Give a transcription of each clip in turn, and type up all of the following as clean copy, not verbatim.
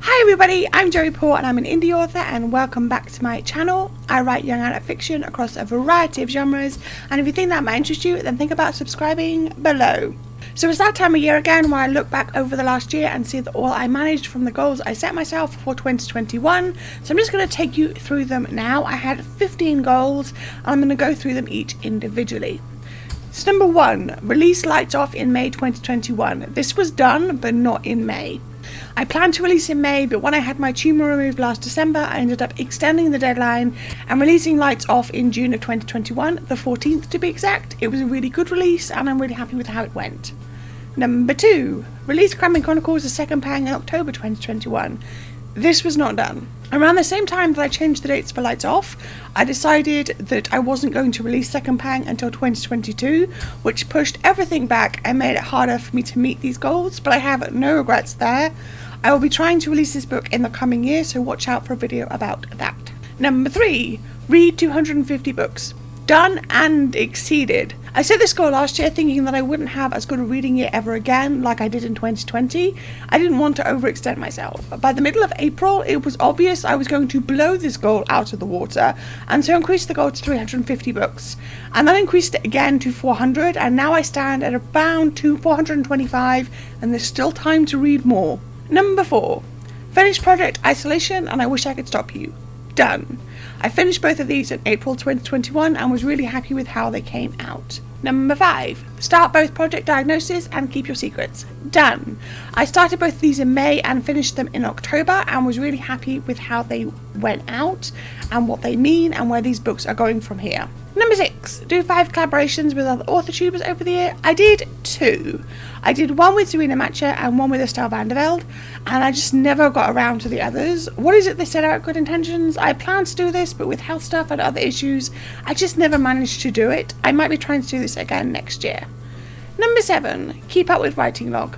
Hi everybody, I'm Joey Paul and I'm an indie author and welcome back to my channel. I write young adult fiction across a variety of genres, and if you think that might interest you, then think about subscribing below. So it's that time of year again where I look back over the last year and see that all I managed from the goals I set myself for 2021. So I'm just going to take you through them now. I had 15 goals and I'm going to go through them each individually. So number 1, release Lights Off in May 2021. This was done, but not in May. I planned to release in May, but when I had my tumour removed last December, I ended up extending the deadline and releasing Lights Off in June of 2021, the 14th to be exact. It was a really good release and I'm really happy with how it went. Number 2, release Crime Chronicles: The Second Pang in October 2021. This was not done. Around the same time that I changed the dates for Lights Off, I decided that I wasn't going to release Second Pang until 2022, which pushed everything back and made it harder for me to meet these goals, but I have no regrets there. I will be trying to release this book in the coming year, so watch out for a video about that. Number 3, read 250 books. Done and exceeded. I set this goal last year thinking that I wouldn't have as good a reading year ever again like I did in 2020. I didn't want to overextend myself. By the middle of April, it was obvious I was going to blow this goal out of the water, and so increased the goal to 350 books. And then increased it again to 400, and now I stand at around 425, and there's still time to read more. Number 4, finish Project Isolation and I Wish I Could Stop You. Done. I finished both of these in April 2021 and was really happy with how they came out. Number 5, start both Project Diagnosis and Keep Your Secrets. Done. I started both of these in May and finished them in October and was really happy with how they went out and what they mean and where these books are going from here. Number 6, do 5 collaborations with other Authortubers over the year. I did 2. I did one with Serena Matcher and one with Estelle van der Velde, and I just never got around to the others. What is it they said about good intentions? I planned to do this, but with health stuff and other issues, I just never managed to do it. I might be trying to do this again next year. Number 7, keep up with writing log.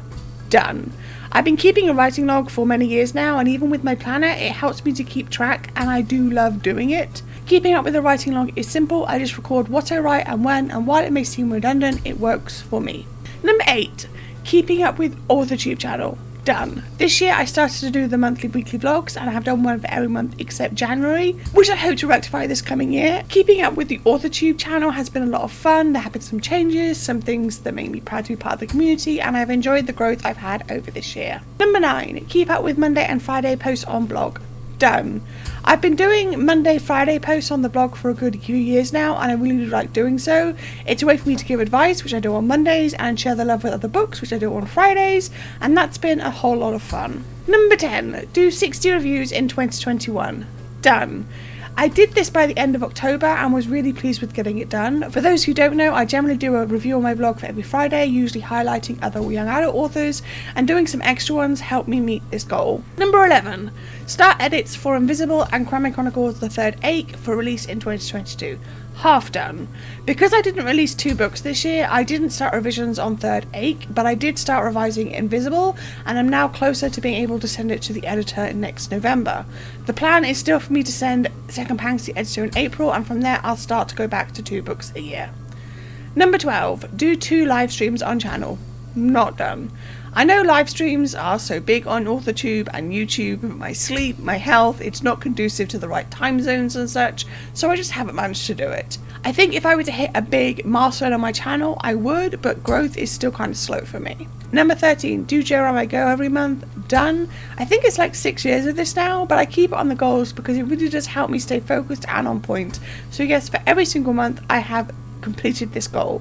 Done. I've been keeping a writing log for many years now, and even with my planner, it helps me to keep track, and I do love doing it. Keeping up with the writing log is simple. I just record what I write and when, and while it may seem redundant, it works for me. Number 8, keeping up with Authortube channel. Done. This year I started to do the monthly weekly vlogs, and I have done one for every month except January, which I hope to rectify this coming year. Keeping up with the Authortube channel has been a lot of fun. There have been some changes, some things that make me proud to be part of the community, and I've enjoyed the growth I've had over this year. Number 9, keep up with Monday and Friday posts on blog. Done. I've been doing Monday, Friday posts on the blog for a good few years now, and I really like doing so. It's a way for me to give advice, which I do on Mondays, and share the love with other books, which I do on Fridays, and that's been a whole lot of fun. Number 10, do 60 reviews in 2021. Done. I did this by the end of October and was really pleased with getting it done. For those who don't know, I generally do a review on my blog for every Friday, usually highlighting other young adult authors, and doing some extra ones helped me meet this goal. Number 11, start edits for Invisible and Crime Chronicles: The Third Ache for release in 2022. Half done. Because I didn't release 2 books this year, I didn't start revisions on Third Ache, but I did start revising Invisible, and I'm now closer to being able to send it to the editor next November. The plan is still for me to send Second Pang to the editor in April, and from there I'll start to go back to 2 books a year. Number 12, do 2 live streams on channel. Not done. I know live streams are so big on Authortube and YouTube, but my sleep, my health, it's not conducive to the right time zones and such, so I just haven't managed to do it. I think if I were to hit a big milestone on my channel, I would, but growth is still kind of slow for me. Number 13, do Jeremiah Go every month. Done. I think it's like 6 years of this now, but I keep it on the goals because it really does help me stay focused and on point. So yes, for every single month I have completed this goal.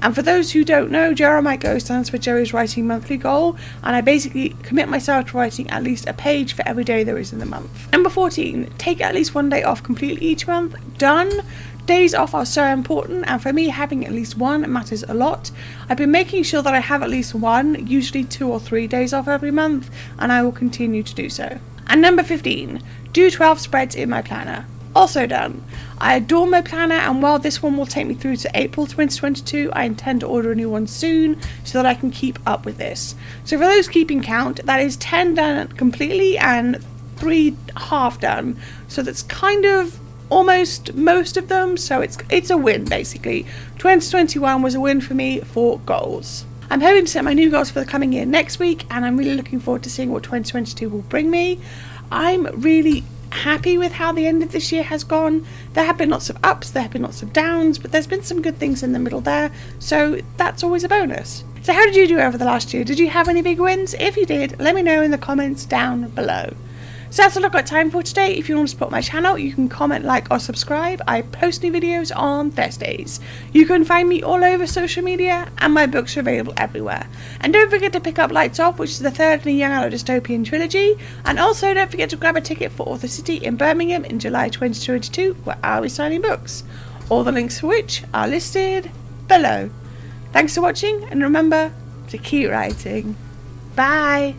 And for those who don't know, Jeremiah Go stands for Joey's Writing Monthly Goal, and I basically commit myself to writing at least a page for every day there is in the month. Number 14, take at least 1 day off completely each month. Done. Days off are so important, and for me having at least one matters a lot. I've been making sure that I have at least one, usually 2 or 3 days off every month, and I will continue to do so. And number 15, do 12 spreads in my planner. Also done. I adore my planner, and while this one will take me through to April 2022, I intend to order a new one soon so that I can keep up with this. So for those keeping count, that is 10 done completely and 3 half done. So that's kind of almost most of them, so it's a win basically. 2021 was a win for me for goals. I'm hoping to set my new goals for the coming year next week, and I'm really looking forward to seeing what 2022 will bring me. I'm really happy with how the end of this year has gone. There have been lots of ups, there have been lots of downs, but there's been some good things in the middle there, so that's always a bonus. So how did you do over the last year? Did you have any big wins? If you did, let me know in the comments down below. So that's all I've got time for today. If you want to support my channel, you can comment, like or subscribe. I post new videos on Thursdays. You can find me all over social media, and my books are available everywhere. And don't forget to pick up Lights Off, which is the third in a young adult dystopian trilogy. And also don't forget to grab a ticket for Author City in Birmingham in July 2022, where I'll be signing books. All the links for which are listed below. Thanks for watching, and remember to keep writing. Bye!